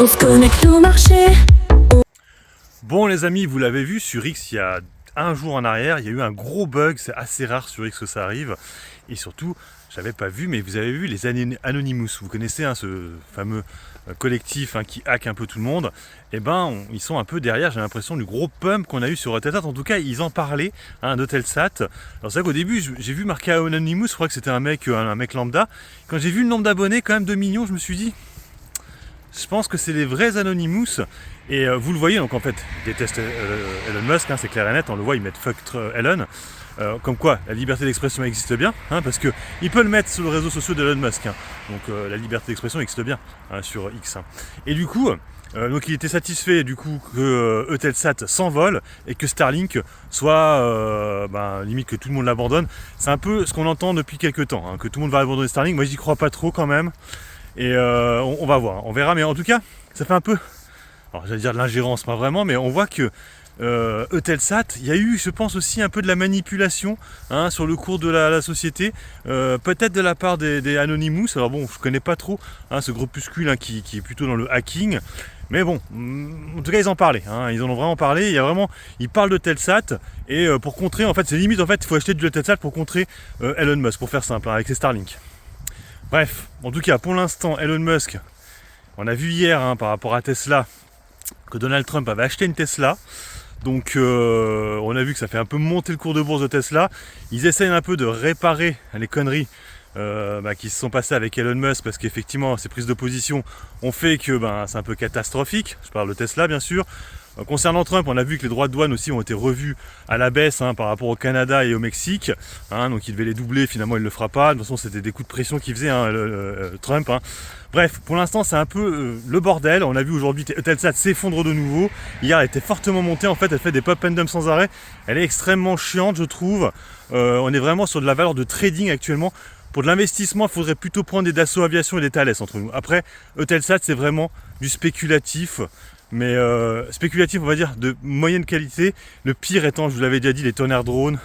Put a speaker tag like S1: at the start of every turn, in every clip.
S1: On se connecte au marché.
S2: Bon les amis, vous l'avez vu sur X il y a un jour en arrière, il y a eu un gros bug, c'est assez rare sur X que ça arrive. Et surtout, j'avais pas vu, mais vous avez vu les Anonymous, vous connaissez ce fameux collectif qui hack un peu tout le monde. Et ils sont un peu derrière, j'ai l'impression, du gros pump qu'on a eu sur Eutelsat. En tout cas, ils en parlaient d'Eutelsat. Alors c'est vrai qu'au début, j'ai vu marqué Anonymous, je crois que c'était un mec lambda. Quand j'ai vu le nombre d'abonnés, quand même 2 millions, je me suis dit, je pense que c'est les vrais Anonymous. Et vous le voyez, donc en fait, ils détestent Elon Musk, c'est clair et net, on le voit, ils mettent fuck Elon. Comme quoi, la liberté d'expression existe bien, parce qu'il peut le mettre sur les réseaux sociaux d'Elon Musk. Donc la liberté d'expression existe bien sur X. Et du coup, donc il était satisfait du coup que Eutelsat s'envole et que Starlink soit limite que tout le monde l'abandonne. C'est un peu ce qu'on entend depuis quelques temps, que tout le monde va abandonner Starlink. Moi j'y crois pas trop quand même. Et on va voir, on verra, mais en tout cas, ça fait un peu, alors j'allais dire de l'ingérence, pas vraiment, mais on voit que Eutelsat, il y a eu, je pense aussi un peu de la manipulation sur le cours de la société, peut-être de la part des Anonymous. Alors bon, je connais pas trop ce groupuscule qui est plutôt dans le hacking, mais bon, en tout cas ils en parlaient, ils en ont vraiment parlé. Il y a vraiment, ils parlent d'Eutelsat et pour contrer, en fait, c'est limite, en fait, il faut acheter de l'Eutelsat pour contrer Elon Musk, pour faire simple, avec ses Starlink. Bref, en tout cas, pour l'instant, Elon Musk, on a vu hier par rapport à Tesla que Donald Trump avait acheté une Tesla. Donc on a vu que ça fait un peu monter le cours de bourse de Tesla. Ils essayent un peu de réparer les conneries qui se sont passées avec Elon Musk, parce qu'effectivement ces prises de position ont fait que c'est un peu catastrophique. Je parle de Tesla bien sûr. Concernant Trump, on a vu que les droits de douane aussi ont été revus à la baisse par rapport au Canada et au Mexique. Donc il devait les doubler, finalement il ne le fera pas. De toute façon c'était des coups de pression qu'il faisait Trump. Bref, pour l'instant c'est un peu le bordel. On a vu aujourd'hui Eutelsat s'effondre de nouveau. Hier elle était fortement montée, en fait elle fait des pop and dump sans arrêt. Elle est extrêmement chiante je trouve. On est vraiment sur de la valeur de trading actuellement. Pour de l'investissement, il faudrait plutôt prendre des Dassault Aviation et des Thales entre nous. Après, Eutelsat c'est vraiment du spéculatif. Mais spéculatif, on va dire, de moyenne qualité. Le pire étant, je vous l'avais déjà dit, les tonnerres drones,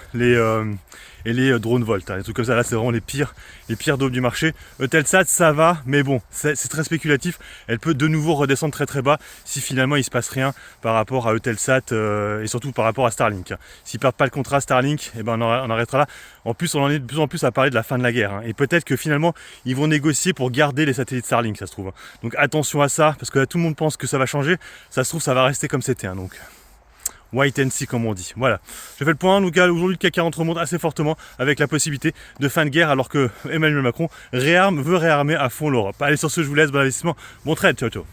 S2: et les drones Volt. Les trucs comme ça, là, c'est vraiment les pires daubes du marché. Eutelsat, ça va, mais bon, c'est très spéculatif. Elle peut de nouveau redescendre très très bas si finalement il se passe rien par rapport à Eutelsat et surtout par rapport à Starlink. S'ils perdent pas le contrat Starlink, on arrêtera là. En plus, on en est de plus en plus à parler de la fin de la guerre. Et peut-être que finalement, ils vont négocier pour garder les satellites Starlink, ça se trouve. Donc attention à ça, parce que là, tout le monde pense que ça va changer. Ça se trouve, ça va rester comme c'était. Donc wait and see, comme on dit. Voilà. Je fais le point. Donc aujourd'hui, le CAC 40 remonte assez fortement avec la possibilité de fin de guerre, alors que Emmanuel Macron veut réarmer à fond l'Europe. Allez, sur ce, je vous laisse. Bon investissement. Bon trade. Ciao, ciao.